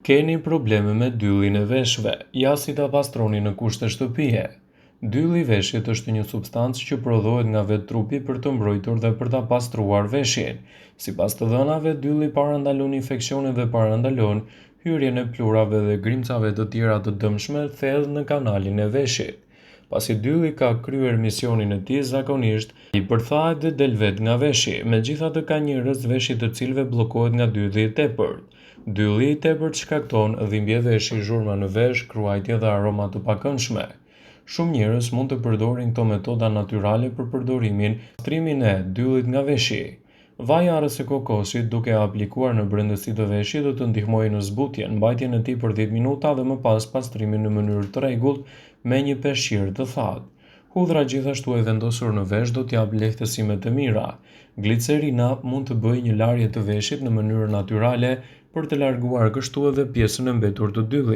Keni probleme me dyllin e veshëve, ja si ta pastroni në kushte shtëpie. Dylli i veshit është një substancë që prodhohet nga vetë trupi për të mbrojtur dhe për ta pastruar veshin. Sipas të dhënave, dylli parandalon infeksione dhe parandalon hyrjen e plurave dhe grimcave të tjera të dëmshme thellë në kanalin e veshit. Pasi dylli ka kryer misionin e tij, zakonisht ai përthahet dhe del vet nga veshi. Megjithatë, ka njerëz veshi të cilëve bllokohet nga dylli i tepërt. Dylli i tepërt shkakton dhimbje veshi, zhurma në vesh, kruajtje dhe aroma të pakëndshme. Shumë njerëz mund të përdorin këto metoda natyrale për pastrimin e dyllit nga veshi. Vaji arës së kokosit, duke e aplikuar në brendësi të veshit, do të ndihmojë në zbutjen, mbajtjen e tij për 10 minuta dhe më pas pastrimin në mënyrë të rregullt me një peshqir të thatë. Hudhra gjithashtu e vendosur në vesh do t'jap lehtësime të mira. Glicerina mund të bëjë një larje të veshit në mënyrë natyrale për të larguar kështu edhe pjesën e mbetur të dyllit.